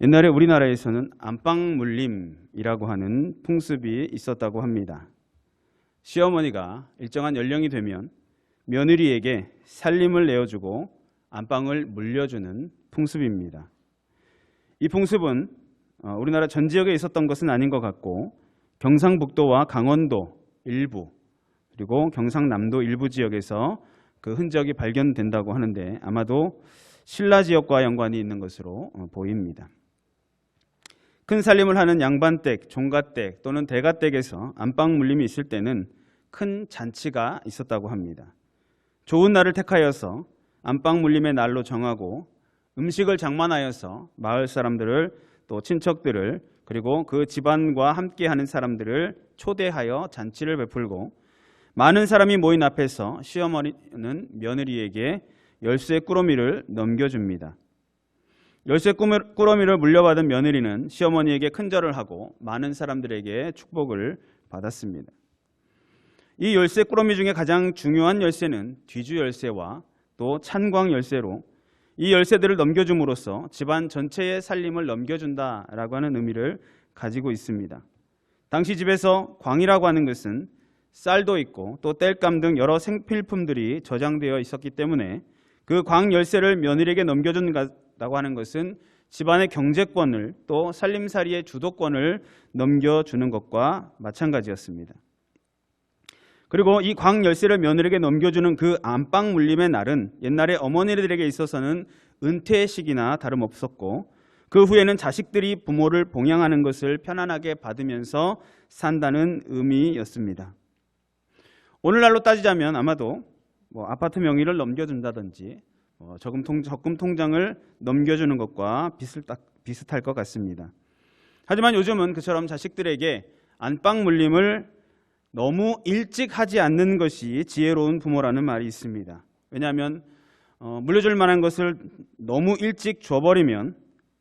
옛날에 우리나라에서는 안방물림이라고 하는 풍습이 있었다고 합니다. 시어머니가 일정한 연령이 되면 며느리에게 살림을 내어주고 안방을 물려주는 풍습입니다. 이 풍습은 우리나라 전 지역에 있었던 것은 아닌 것 같고 경상북도와 강원도 일부 그리고 경상남도 일부 지역에서 그 흔적이 발견된다고 하는데 아마도 신라 지역과 연관이 있는 것으로 보입니다. 큰 살림을 하는 양반댁, 종가댁 또는 대가댁에서 안방 물림이 있을 때는 큰 잔치가 있었다고 합니다. 좋은 날을 택하여서 안방 물림의 날로 정하고 음식을 장만하여서 마을 사람들을 또 친척들을 그리고 그 집안과 함께하는 사람들을 초대하여 잔치를 베풀고 많은 사람이 모인 앞에서 시어머니는 며느리에게 열쇠 꾸러미를 넘겨줍니다. 열쇠 꾸러미를 물려받은 며느리는 시어머니에게 큰절을 하고 많은 사람들에게 축복을 받았습니다. 이 열쇠 꾸러미 중에 가장 중요한 열쇠는 뒤주 열쇠와 또 찬광 열쇠로 이 열쇠들을 넘겨줌으로써 집안 전체의 살림을 넘겨준다라고 하는 의미를 가지고 있습니다. 당시 집에서 광이라고 하는 것은 쌀도 있고 또 땔감 등 여러 생필품들이 저장되어 있었기 때문에 그 광 열쇠를 며느리에게 넘겨준다고 하는 것은 집안의 경제권을 또 살림살이의 주도권을 넘겨주는 것과 마찬가지였습니다. 그리고 이 광 열쇠를 며느리에게 넘겨주는 그 안방 물림의 날은 옛날에 어머니들에게 있어서는 은퇴식이나 다름없었고 그 후에는 자식들이 부모를 봉양하는 것을 편안하게 받으면서 산다는 의미였습니다. 오늘날로 따지자면 아마도 아파트 명의를 넘겨준다든지 적금 통장을 넘겨주는 것과 비슷할 것 같습니다. 하지만 요즘은 그처럼 자식들에게 안방 물림을 너무 일찍 하지 않는 것이 지혜로운 부모라는 말이 있습니다. 왜냐하면 물려줄 만한 것을 너무 일찍 줘버리면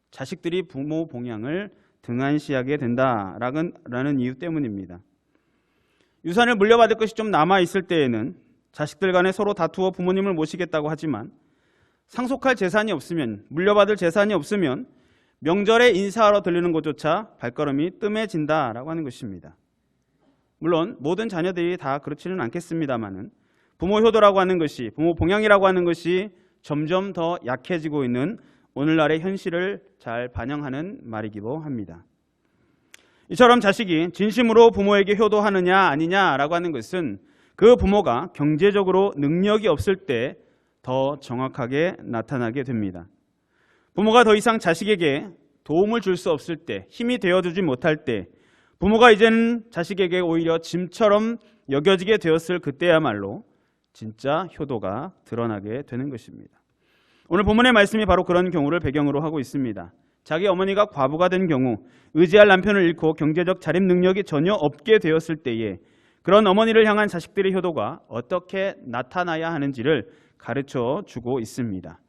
자식들이 부모 봉양을 등한시하게 된다라는 이유 때문입니다. 유산을 물려받을 것이 좀 남아있을 때에는 자식들 간에 서로 다투어 부모님을 모시겠다고 하지만 상속할 재산이 없으면, 물려받을 재산이 없으면 명절에 인사하러 들리는 것조차 발걸음이 뜸해진다라고 하는 것입니다. 물론 모든 자녀들이 다 그렇지는 않겠습니다만은 부모 효도라고 하는 것이, 부모 봉양이라고 하는 것이 점점 더 약해지고 있는 오늘날의 현실을 잘 반영하는 말이기도 합니다. 이처럼 자식이 진심으로 부모에게 효도하느냐 아니냐라고 하는 것은 그 부모가 경제적으로 능력이 없을 때 더 정확하게 나타나게 됩니다. 부모가 더 이상 자식에게 도움을 줄 수 없을 때, 힘이 되어주지 못할 때, 부모가 이제는 자식에게 오히려 짐처럼 여겨지게 되었을 그때야말로 진짜 효도가 드러나게 되는 것입니다. 오늘 본문의 말씀이 바로 그런 경우를 배경으로 하고 있습니다. 자기 어머니가 과부가 된 경우 의지할 남편을 잃고 경제적 자립 능력이 전혀 없게 되었을 때에 그런 어머니를 향한 자식들의 효도가 어떻게 나타나야 하는지를 가르쳐 주고 있습니다.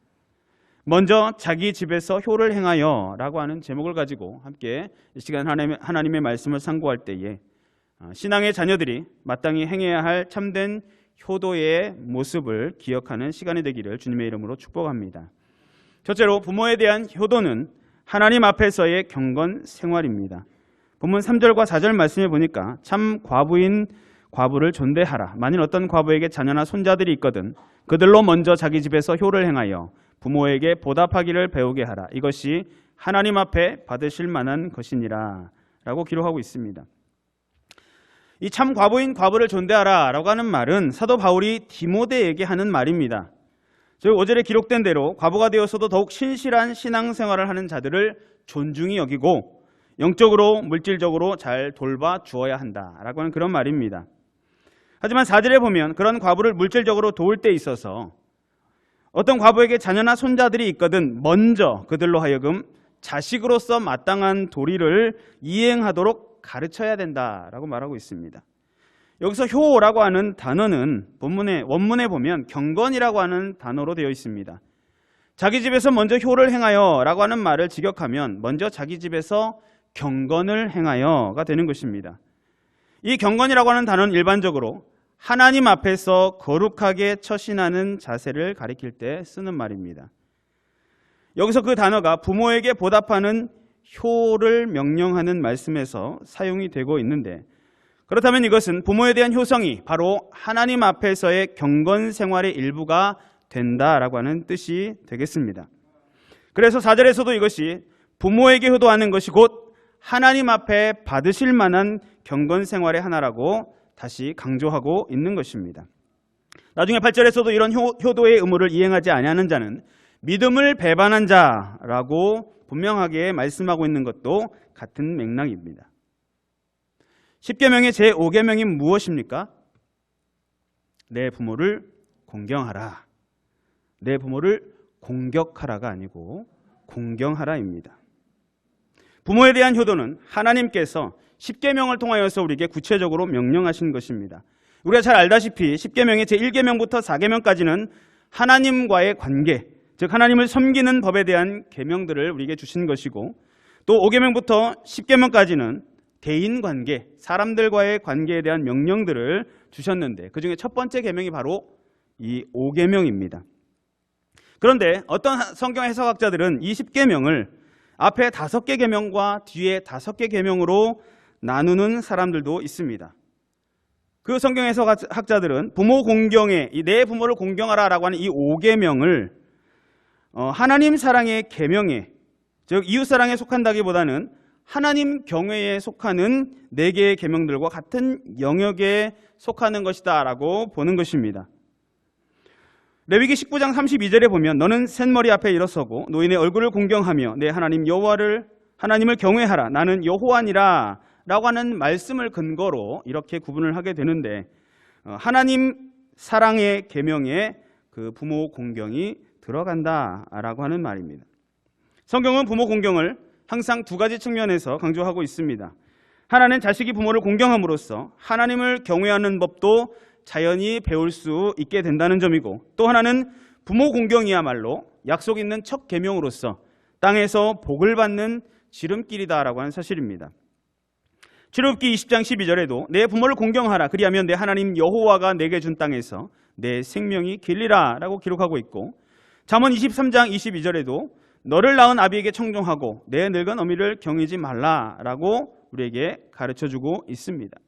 먼저 자기 집에서 효를 행하여 라고 하는 제목을 가지고 함께 이 시간 하나님의 말씀을 상고할 때에 신앙의 자녀들이 마땅히 행해야 할 참된 효도의 모습을 기억하는 시간이 되기를 주님의 이름으로 축복합니다. 첫째로 부모에 대한 효도는 하나님 앞에서의 경건 생활입니다. 본문 3절과 4절 말씀에 보니까 참 과부인 과부를 존대하라. 만일 어떤 과부에게 자녀나 손자들이 있거든 그들로 먼저 자기 집에서 효를 행하여 부모에게 보답하기를 배우게 하라. 이것이 하나님 앞에 받으실 만한 것이니라 라고 기록하고 있습니다. 이 참 과부인 과부를 존대하라 라고 하는 말은 사도 바울이 디모데에게 하는 말입니다. 저희 5절에 기록된 대로 과부가 되어서도 더욱 신실한 신앙생활을 하는 자들을 존중히 여기고 영적으로 물질적으로 잘 돌봐 주어야 한다라고 하는 그런 말입니다. 하지만 4절에 보면 그런 과부를 물질적으로 도울 때 있어서 어떤 과부에게 자녀나 손자들이 있거든 먼저 그들로 하여금 자식으로서 마땅한 도리를 이행하도록 가르쳐야 된다라고 말하고 있습니다. 여기서 효라고 하는 단어는 원문에 보면 경건이라고 하는 단어로 되어 있습니다. 자기 집에서 먼저 효를 행하여 라고 하는 말을 직역하면 먼저 자기 집에서 경건을 행하여가 되는 것입니다. 이 경건이라고 하는 단어는 일반적으로 하나님 앞에서 거룩하게 처신하는 자세를 가리킬 때 쓰는 말입니다. 여기서 그 단어가 부모에게 보답하는 효를 명령하는 말씀에서 사용이 되고 있는데, 그렇다면 이것은 부모에 대한 효성이 바로 하나님 앞에서의 경건 생활의 일부가 된다라고 하는 뜻이 되겠습니다. 그래서 4절에서도 이것이 부모에게 효도하는 것이 곧 하나님 앞에 받으실 만한 경건 생활의 하나라고 다시 강조하고 있는 것입니다. 나중에 8절에서도 이런 효도의 의무를 이행하지 아니하는 자는 믿음을 배반한 자라고 분명하게 말씀하고 있는 것도 같은 맥락입니다. 10계명의 제5계명이 무엇입니까? 내 부모를 공경하라. 내 부모를 공격하라가 아니고 공경하라입니다. 부모에 대한 효도는 하나님께서 10계명을 통하여서 우리에게 구체적으로 명령하신 것입니다. 우리가 잘 알다시피 10계명의 제1계명부터 4계명까지는 하나님과의 관계, 즉 하나님을 섬기는 법에 대한 계명들을 우리에게 주신 것이고, 또 5계명부터 10계명까지는 대인관계, 사람들과의 관계에 대한 명령들을 주셨는데 그중에 첫 번째 계명이 바로 이 5계명입니다. 그런데 어떤 성경 해석학자들은 이 10계명을 앞에 5개 계명과 뒤에 5개 계명으로 나누는 사람들도 있습니다. 그 성경 해석학자들은 부모 공경에 내 부모를 공경하라라고 하는 이 5계명을 하나님 사랑의 계명에, 즉 이웃 사랑에 속한다기보다는 하나님 경외에 속하는 4개의 계명들과 같은 영역에 속하는 것이다라고 보는 것입니다. 레위기 19장 32절에 보면 너는 셋머리 앞에 일어서고 노인의 얼굴을 공경하며 내 하나님 하나님을 경외하라. 나는 여호와니라 라고 하는 말씀을 근거로 이렇게 구분을 하게 되는데, 하나님 사랑의 계명에 그 부모 공경이 들어간다라고 하는 말입니다. 성경은 부모 공경을 항상 2가지 측면에서 강조하고 있습니다. 하나는 자식이 부모를 공경함으로써 하나님을 경외하는 법도 자연히 배울 수 있게 된다는 점이고, 또 하나는 부모 공경이야말로 약속 있는 첫 계명으로서 땅에서 복을 받는 지름길이다라고 하는 사실입니다. 출애굽기 20장 12절에도 내 부모를 공경하라. 그리하면 내 하나님 여호와가 내게 준 땅에서 내 생명이 길리라 라고 기록하고 있고, 잠언 23장 22절에도 너를 낳은 아비에게 청종하고 내 늙은 어미를 경외지 말라라고 우리에게 가르쳐주고 있습니다.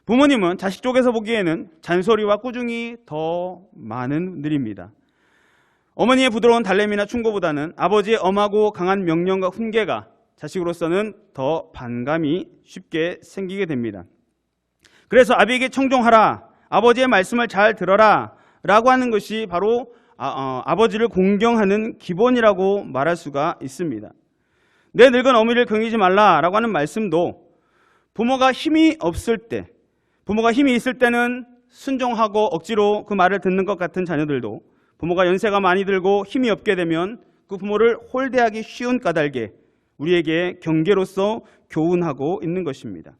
부모님은 자식 쪽에서 보기에는 잔소리와 꾸중이 더 많은 분들입니다. 어머니의 부드러운 달래미나 충고보다는 아버지의 엄하고 강한 명령과 훈계가 자식으로서는 더 반감이 쉽게 생기게 됩니다. 그래서 아비에게 청종하라, 아버지의 말씀을 잘 들어라 라고 하는 것이 바로 아버지를 공경하는 기본이라고 말할 수가 있습니다. 내 늙은 어미를 경외지 말라라고 하는 말씀도 부모가 힘이 없을 때, 부모가 힘이 있을 때는 순종하고 억지로 그 말을 듣는 것 같은 자녀들도 부모가 연세가 많이 들고 힘이 없게 되면 그 부모를 홀대하기 쉬운 까닭에 우리에게 경계로서 교훈하고 있는 것입니다.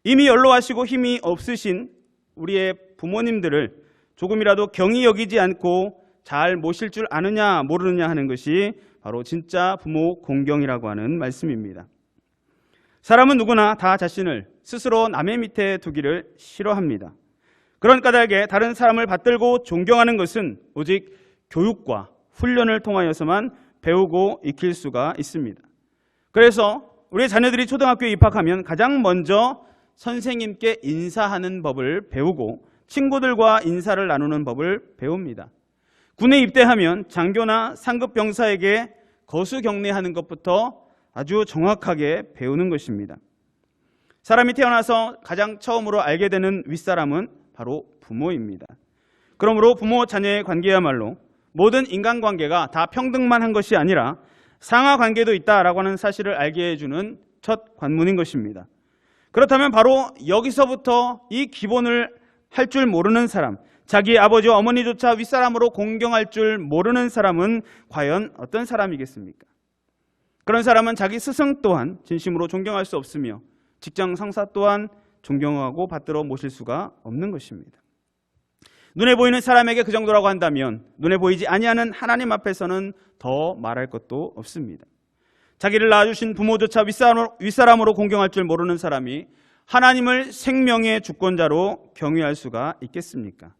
이미 연로하시고 힘이 없으신 우리의 부모님들을 조금이라도 경히 여기지 않고 잘 모실 줄 아느냐 모르느냐 하는 것이 바로 진짜 부모 공경이라고 하는 말씀입니다. 사람은 누구나 다 자신을 스스로 남의 밑에 두기를 싫어합니다. 그런 까닭에 다른 사람을 받들고 존경하는 것은 오직 교육과 훈련을 통하여서만 배우고 익힐 수가 있습니다. 그래서 우리 자녀들이 초등학교에 입학하면 가장 먼저 선생님께 인사하는 법을 배우고 친구들과 인사를 나누는 법을 배웁니다. 군에 입대하면 장교나 상급 병사에게 거수경례하는 것부터 아주 정확하게 배우는 것입니다. 사람이 태어나서 가장 처음으로 알게 되는 윗사람은 바로 부모입니다. 그러므로 부모 자녀의 관계야말로 모든 인간관계가 다 평등만 한 것이 아니라 상하관계도 있다라고 하는 사실을 알게 해주는 첫 관문인 것입니다. 그렇다면 바로 여기서부터 이 기본을 할 줄 모르는 사람, 자기의 아버지와 어머니조차 윗사람으로 공경할 줄 모르는 사람은 과연 어떤 사람이겠습니까? 그런 사람은 자기 스승 또한 진심으로 존경할 수 없으며 직장 상사 또한 존경하고 받들어 모실 수가 없는 것입니다. 눈에 보이는 사람에게 그 정도라고 한다면 눈에 보이지 아니하는 하나님 앞에서는 더 말할 것도 없습니다. 자기를 낳아주신 부모조차 윗사람으로 공경할 줄 모르는 사람이 하나님을 생명의 주권자로 경외할 수가 있겠습니까?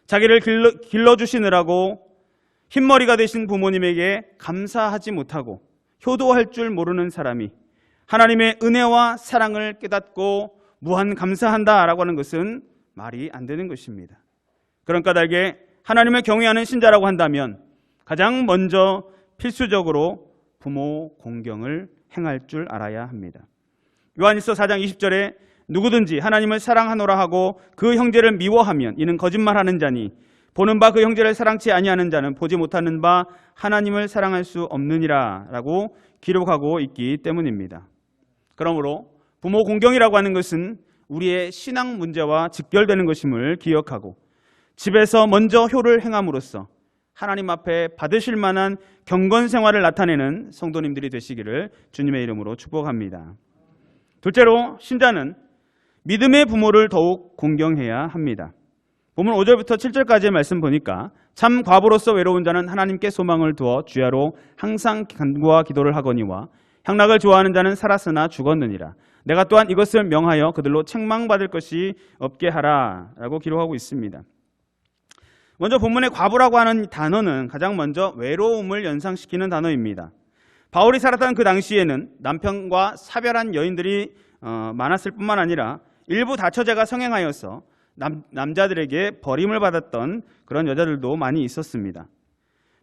자기를 길러주시느라고 흰머리가 되신 부모님에게 감사하지 못하고 효도할 줄 모르는 사람이 하나님의 은혜와 사랑을 깨닫고 무한 감사한다라고 하는 것은 말이 안 되는 것입니다. 그런 까닭에 하나님을 경외하는 신자라고 한다면 가장 먼저 필수적으로 부모 공경을 행할 줄 알아야 합니다. 요한일서 4장 20절에 누구든지 하나님을 사랑하노라 하고 그 형제를 미워하면 이는 거짓말하는 자니 보는 바 그 형제를 사랑치 아니하는 자는 보지 못하는 바 하나님을 사랑할 수 없느니라 라고 기록하고 있기 때문입니다. 그러므로 부모 공경이라고 하는 것은 우리의 신앙 문제와 직결되는 것임을 기억하고 집에서 먼저 효를 행함으로써 하나님 앞에 받으실 만한 경건 생활을 나타내는 성도님들이 되시기를 주님의 이름으로 축복합니다. 둘째로 신자는 믿음의 부모를 더욱 공경해야 합니다. 본문 5절부터 7절까지의 말씀 보니까 참 과부로서 외로운 자는 하나님께 소망을 두어 주야로 항상 간구와 기도를 하거니와 향락을 좋아하는 자는 살았으나 죽었느니라. 내가 또한 이것을 명하여 그들로 책망받을 것이 없게 하라 라고 기록하고 있습니다. 먼저 본문의 과부라고 하는 단어는 가장 먼저 외로움을 연상시키는 단어입니다. 바울이 살았던 그 당시에는 남편과 사별한 여인들이 많았을 뿐만 아니라 일부 다처제가 성행하여서 남자들에게 버림을 받았던 그런 여자들도 많이 있었습니다.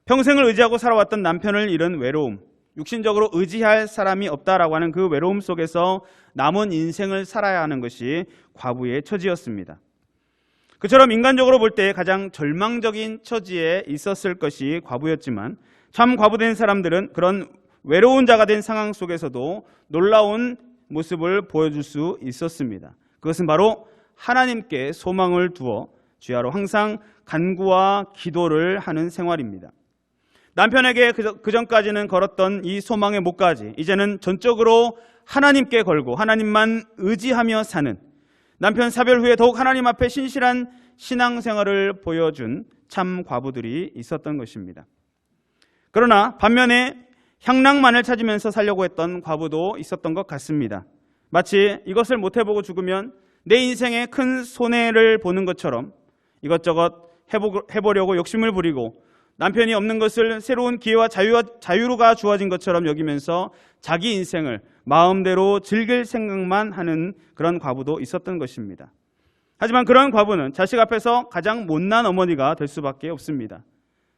평생을 의지하고 살아왔던 남편을 잃은 외로움, 육신적으로 의지할 사람이 없다라고 하는 그 외로움 속에서 남은 인생을 살아야 하는 것이 과부의 처지였습니다. 그처럼 인간적으로 볼 때 가장 절망적인 처지에 있었을 것이 과부였지만 참 과부된 사람들은 그런 외로운 자가 된 상황 속에서도 놀라운 모습을 보여줄 수 있었습니다. 그것은 바로 하나님께 소망을 두어 주야로 항상 간구와 기도를 하는 생활입니다. 남편에게 그전까지는 걸었던 이 소망의 목까지 이제는 전적으로 하나님께 걸고 하나님만 의지하며 사는, 남편 사별 후에 더욱 하나님 앞에 신실한 신앙생활을 보여준 참 과부들이 있었던 것입니다. 그러나 반면에 향락만을 찾으면서 살려고 했던 과부도 있었던 것 같습니다. 마치 이것을 못해보고 죽으면 내 인생에 큰 손해를 보는 것처럼 이것저것 해보려고 욕심을 부리고 남편이 없는 것을 새로운 기회와 자유가 주어진 것처럼 여기면서 자기 인생을 마음대로 즐길 생각만 하는 그런 과부도 있었던 것입니다. 하지만 그런 과부는 자식 앞에서 가장 못난 어머니가 될 수밖에 없습니다.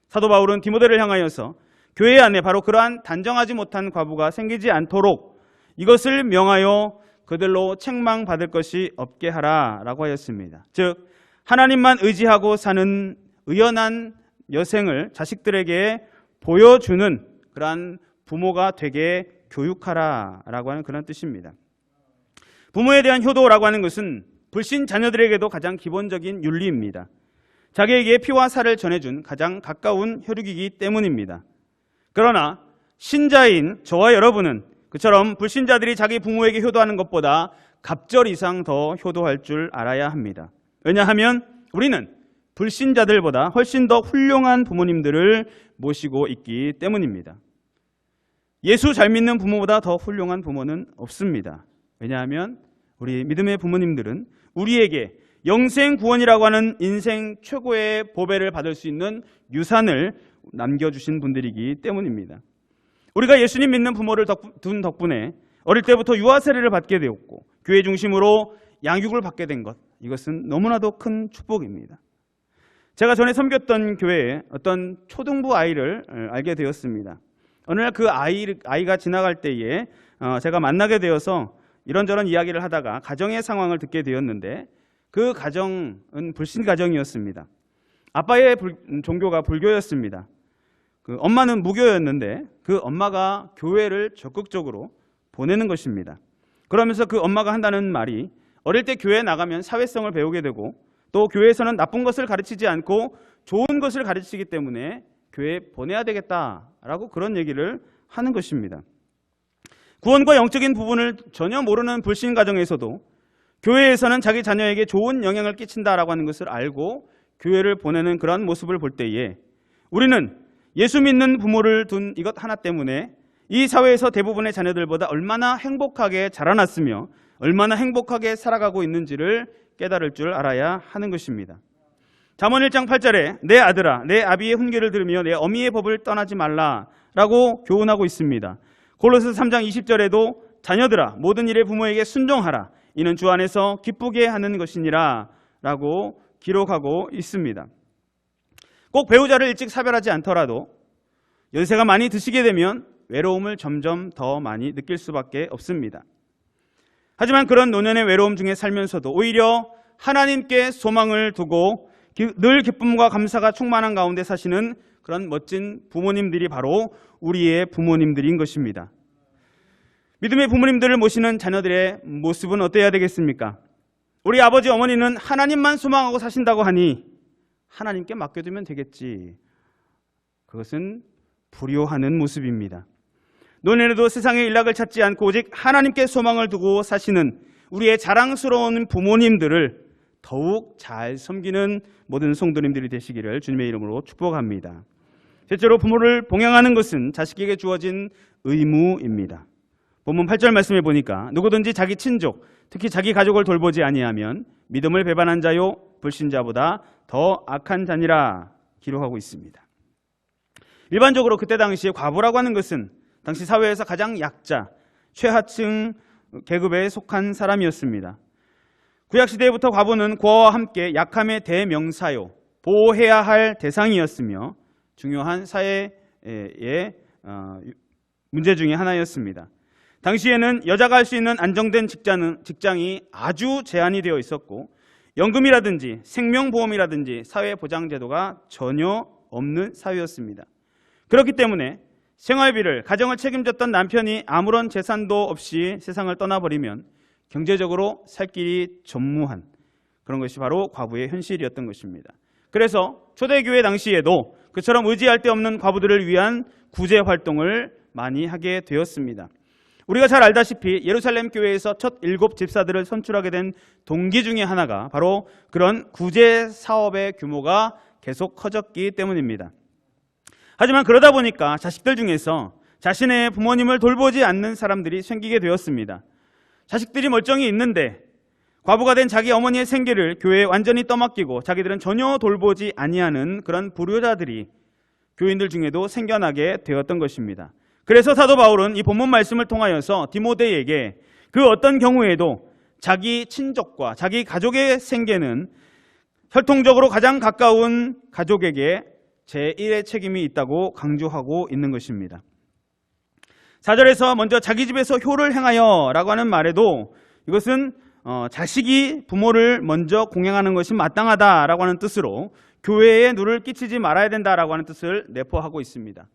사도 바울은 디모데를 향하여서 교회 안에 바로 그러한 단정하지 못한 과부가 생기지 않도록 이것을 명하여 그들로 책망받을 것이 없게 하라라고 하였습니다. 즉 하나님만 의지하고 사는 의연한 여생을 자식들에게 보여주는 그러한 부모가 되게 교육하라라고 하는 그런 뜻입니다. 부모에 대한 효도라고 하는 것은 불신 자녀들에게도 가장 기본적인 윤리입니다. 자기에게 피와 살을 전해준 가장 가까운 혈육이기 때문입니다. 그러나 신자인 저와 여러분은 그처럼 불신자들이 자기 부모에게 효도하는 것보다 갑절 이상 더 효도할 줄 알아야 합니다. 왜냐하면 우리는 불신자들보다 훨씬 더 훌륭한 부모님들을 모시고 있기 때문입니다. 예수 잘 믿는 부모보다 더 훌륭한 부모는 없습니다. 왜냐하면 우리 믿음의 부모님들은 우리에게 영생 구원이라고 하는 인생 최고의 보배를 받을 수 있는 유산을 남겨주신 분들이기 때문입니다. 우리가 예수님 믿는 부모를 둔 덕분에 어릴 때부터 유아 세례를 받게 되었고 교회 중심으로 양육을 받게 된 것, 이것은 너무나도 큰 축복입니다. 제가 전에 섬겼던 교회에 어떤 초등부 아이를 알게 되었습니다. 어느 날 그 아이가 지나갈 때에 제가 만나게 되어서 이런저런 이야기를 하다가 가정의 상황을 듣게 되었는데 그 가정은 불신 가정이었습니다. 아빠의 종교가 불교였습니다. 그 엄마는 무교였는데 그 엄마가 교회를 적극적으로 보내는 것입니다. 그러면서 그 엄마가 한다는 말이 어릴 때 교회에 나가면 사회성을 배우게 되고 또 교회에서는 나쁜 것을 가르치지 않고 좋은 것을 가르치기 때문에 교회에 보내야 되겠다라고 그런 얘기를 하는 것입니다. 구원과 영적인 부분을 전혀 모르는 불신 가정에서도 교회에서는 자기 자녀에게 좋은 영향을 끼친다라고 하는 것을 알고 교회를 보내는 그런 모습을 볼 때에 우리는 예수 믿는 부모를 둔 이것 하나 때문에 이 사회에서 대부분의 자녀들보다 얼마나 행복하게 자라났으며 얼마나 행복하게 살아가고 있는지를 깨달을 줄 알아야 하는 것입니다. 잠언 1장 8절에 내 아들아 내 아비의 훈계를 들으며 내 어미의 법을 떠나지 말라라고 교훈하고 있습니다. 골로새 3장 20절에도 자녀들아 모든 일에 부모에게 순종하라 이는 주 안에서 기쁘게 하는 것이니라 라고 기록하고 있습니다. 꼭 배우자를 일찍 사별하지 않더라도 연세가 많이 드시게 되면 외로움을 점점 더 많이 느낄 수밖에 없습니다. 하지만 그런 노년의 외로움 중에 살면서도 오히려 하나님께 소망을 두고 늘 기쁨과 감사가 충만한 가운데 사시는 그런 멋진 부모님들이 바로 우리의 부모님들인 것입니다. 믿음의 부모님들을 모시는 자녀들의 모습은 어때야 되겠습니까? 우리 아버지 어머니는 하나님만 소망하고 사신다고 하니 하나님께 맡겨두면 되겠지. 그것은 불효하는 모습입니다. 노년에도 세상의 일락을 찾지 않고 오직 하나님께 소망을 두고 사시는 우리의 자랑스러운 부모님들을 더욱 잘 섬기는 모든 성도님들이 되시기를 주님의 이름으로 축복합니다. 셋째로 부모를 봉양하는 것은 자식에게 주어진 의무입니다. 본문 8절 말씀에 보니까 누구든지 자기 친족, 특히 자기 가족을 돌보지 아니하면 믿음을 배반한 자요 불신자보다 더 악한 자니라 기록하고 있습니다. 일반적으로 그때 당시에 과부라고 하는 것은 당시 사회에서 가장 약자, 최하층 계급에 속한 사람이었습니다. 구약시대부터 과부는 고아와 함께 약함의 대명사요, 보호해야 할 대상이었으며 중요한 사회의 문제 중에 하나였습니다. 당시에는 여자가 할 수 있는 안정된 직장이 아주 제한이 되어 있었고 연금이라든지 생명보험이라든지 사회보장제도가 전혀 없는 사회였습니다. 그렇기 때문에 생활비를, 가정을 책임졌던 남편이 아무런 재산도 없이 세상을 떠나버리면 경제적으로 살 길이 전무한 그런 것이 바로 과부의 현실이었던 것입니다. 그래서 초대교회 당시에도 그처럼 의지할 데 없는 과부들을 위한 구제 활동을 많이 하게 되었습니다. 우리가 잘 알다시피 예루살렘 교회에서 첫 7 집사들을 선출하게 된 동기 중에 하나가 바로 그런 구제 사업의 규모가 계속 커졌기 때문입니다. 하지만 그러다 보니까 자식들 중에서 자신의 부모님을 돌보지 않는 사람들이 생기게 되었습니다. 자식들이 멀쩡히 있는데 과부가 된 자기 어머니의 생계를 교회에 완전히 떠맡기고 자기들은 전혀 돌보지 아니하는 그런 불효자들이 교인들 중에도 생겨나게 되었던 것입니다. 그래서 사도 바울은 이 본문 말씀을 통하여서 디모데에게 그 어떤 경우에도 자기 친족과 자기 가족의 생계는 혈통적으로 가장 가까운 가족에게 제1의 책임이 있다고 강조하고 있는 것입니다. 4절에서 먼저 자기 집에서 효를 행하여 라고 하는 말에도 이것은 자식이 부모를 먼저 공양하는 것이 마땅하다라고 하는 뜻으로 교회에 누를 끼치지 말아야 된다라고 하는 뜻을 내포하고 있습니다.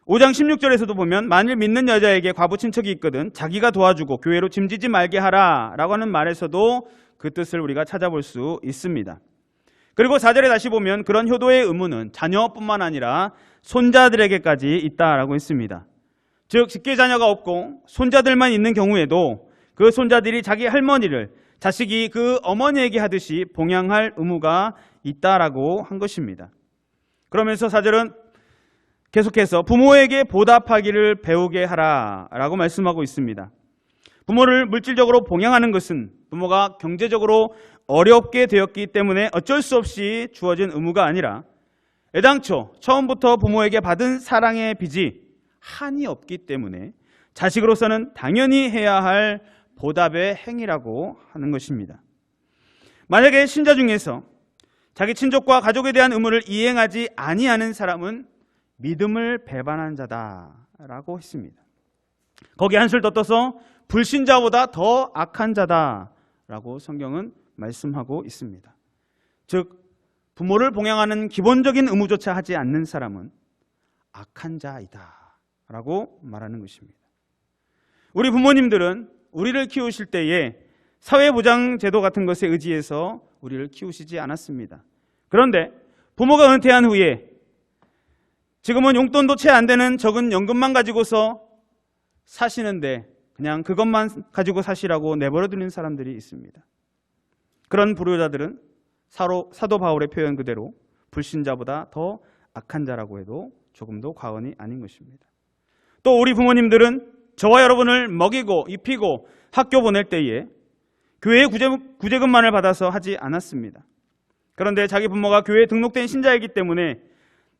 5장 16절에서도 보면 만일 믿는 여자에게 과부 친척이 있거든 자기가 도와주고 교회로 짐지지 말게 하라 라고 하는 말에서도 그 뜻을 우리가 찾아볼 수 있습니다. 그리고 4절에 다시 보면 그런 효도의 의무는 자녀뿐만 아니라 손자들에게까지 있다라고 했습니다. 즉 직계 자녀가 없고 손자들만 있는 경우에도 그 손자들이 자기 할머니를 자식이 그 어머니에게 하듯이 봉양할 의무가 있다라고 한 것입니다. 그러면서 4절은 계속해서 부모에게 보답하기를 배우게 하라라고 말씀하고 있습니다. 부모를 물질적으로 봉양하는 것은 부모가 경제적으로 어렵게 되었기 때문에 어쩔 수 없이 주어진 의무가 아니라 애당초 처음부터 부모에게 받은 사랑의 빚이 한이 없기 때문에 자식으로서는 당연히 해야 할 보답의 행위라고 하는 것입니다. 만약에 신자 중에서 자기 친족과 가족에 대한 의무를 이행하지 아니하는 사람은 믿음을 배반한 자다라고 했습니다. 거기에 한술 더 떠서 불신자보다 더 악한 자다라고 성경은 말씀하고 있습니다. 즉 부모를 봉양하는 기본적인 의무조차 하지 않는 사람은 악한 자이다라고 말하는 것입니다. 우리 부모님들은 우리를 키우실 때에 사회보장제도 같은 것에 의지해서 우리를 키우시지 않았습니다. 그런데 부모가 은퇴한 후에 지금은 용돈도 채 안 되는 적은 연금만 가지고서 사시는데 그냥 그것만 가지고 사시라고 내버려두는 사람들이 있습니다. 그런 불효자들은 사도 바울의 표현 그대로 불신자보다 더 악한 자라고 해도 조금도 과언이 아닌 것입니다. 또 우리 부모님들은 저와 여러분을 먹이고 입히고 학교 보낼 때에 교회의 구제금만을 받아서 하지 않았습니다. 그런데 자기 부모가 교회에 등록된 신자이기 때문에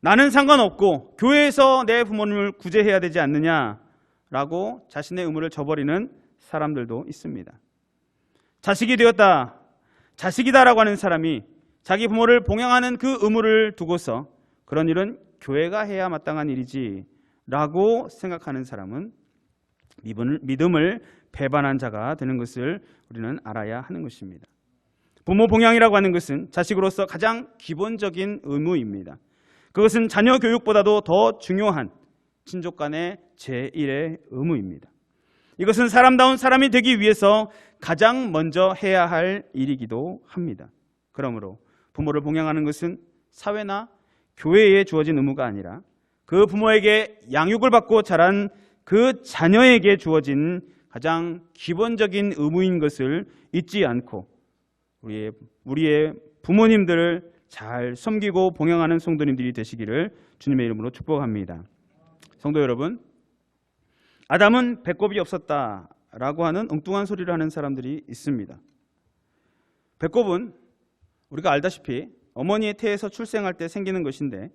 나는 상관없고 교회에서 내 부모님을 구제해야 되지 않느냐라고 자신의 의무를 저버리는 사람들도 있습니다. 자식이 되었다, 자식이다라고 하는 사람이 자기 부모를 봉양하는 그 의무를 두고서 그런 일은 교회가 해야 마땅한 일이지 라고 생각하는 사람은 믿음을 배반한 자가 되는 것을 우리는 알아야 하는 것입니다. 부모 봉양이라고 하는 것은 자식으로서 가장 기본적인 의무입니다. 그것은 자녀 교육보다도 더 중요한 친족 간의 제1의 의무입니다. 이것은 사람다운 사람이 되기 위해서 가장 먼저 해야 할 일이기도 합니다. 그러므로 부모를 봉양하는 것은 사회나 교회에 주어진 의무가 아니라 그 부모에게 양육을 받고 자란 그 자녀에게 주어진 가장 기본적인 의무인 것을 잊지 않고 우리의 부모님들을 잘 섬기고 봉양하는 성도님들이 되시기를 주님의 이름으로 축복합니다. 성도 여러분, 아담은 배꼽이 없었다라고 하는 엉뚱한 소리를 하는 사람들이 있습니다. 배꼽은 우리가 알다시피 어머니의 태에서 출생할 때 생기는 것인데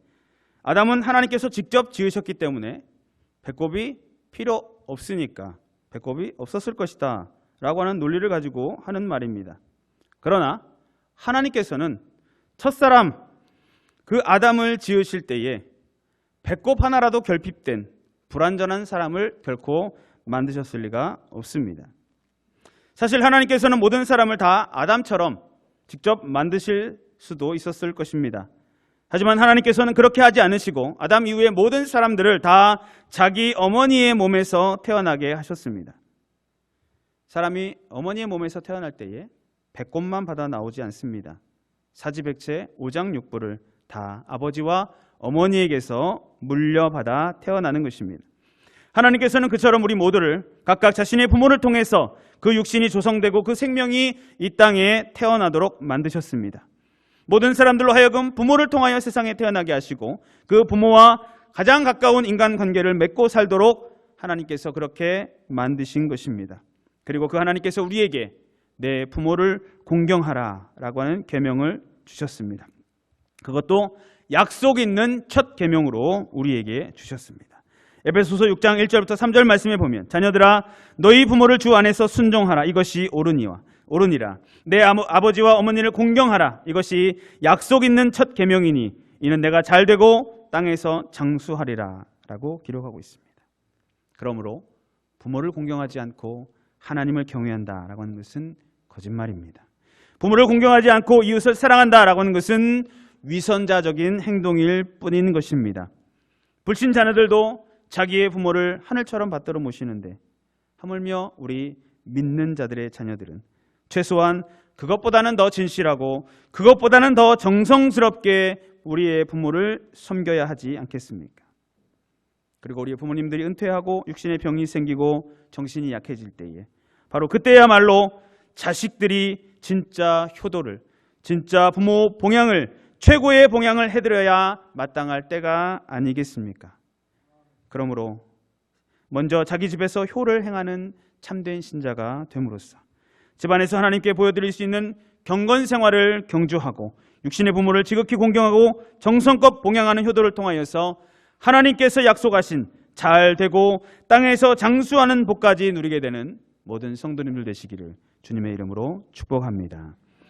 아담은 하나님께서 직접 지으셨기 때문에 배꼽이 필요 없으니까 배꼽이 없었을 것이다 라고 하는 논리를 가지고 하는 말입니다. 그러나 하나님께서는 첫사람 그 아담을 지으실 때에 배꼽 하나라도 결핍된 불완전한 사람을 결코 만드셨을 리가 없습니다. 사실 하나님께서는 모든 사람을 다 아담처럼 직접 만드실 수도 있었을 것입니다. 하지만 하나님께서는 그렇게 하지 않으시고 아담 이후의 모든 사람들을 다 자기 어머니의 몸에서 태어나게 하셨습니다. 사람이 어머니의 몸에서 태어날 때에 배꼽만 받아 나오지 않습니다. 사지백체 5장 6부를 다 아버지와 어머니에게서 물려받아 태어나는 것입니다. 하나님께서는 그처럼 우리 모두를 각각 자신의 부모를 통해서 그 육신이 조성되고 그 생명이 이 땅에 태어나도록 만드셨습니다. 모든 사람들로 하여금 부모를 통하여 세상에 태어나게 하시고 그 부모와 가장 가까운 인간관계를 맺고 살도록 하나님께서 그렇게 만드신 것입니다. 그리고 그 하나님께서 우리에게 내 부모를 공경하라 라고 하는 계명을 주셨습니다. 그것도 약속 있는 첫 계명으로 우리에게 주셨습니다. 에베소서 6장 1절부터 3절 말씀에 보면 자녀들아 너희 부모를 주 안에서 순종하라 이것이 옳으니라 내 아버지와 어머니를 공경하라 이것이 약속 있는 첫 계명이니 이는 내가 잘되고 땅에서 장수하리라 라고 기록하고 있습니다. 그러므로 부모를 공경하지 않고 하나님을 경외한다라고 하는 것은 거짓말입니다. 부모를 공경하지 않고 이웃을 사랑한다라고 하는 것은 위선자적인 행동일 뿐인 것입니다. 불신 자녀들도 자기의 부모를 하늘처럼 받들어 모시는데 하물며 우리 믿는 자들의 자녀들은 최소한 그것보다는 더 진실하고 그것보다는 더 정성스럽게 우리의 부모를 섬겨야 하지 않겠습니까? 그리고 우리의 부모님들이 은퇴하고 육신의 병이 생기고 정신이 약해질 때에 바로 그때야말로 자식들이 진짜 효도를, 진짜 부모 봉양을, 최고의 봉양을 해드려야 마땅할 때가 아니겠습니까? 그러므로 먼저 자기 집에서 효를 행하는 참된 신자가 됨으로써 집안에서 하나님께 보여드릴 수 있는 경건 생활을 경주하고 육신의 부모를 지극히 공경하고 정성껏 봉양하는 효도를 통하여서 하나님께서 약속하신 잘되고 땅에서 장수하는 복까지 누리게 되는 모든 성도님들 되시기를 주님의 이름으로 축복합니다.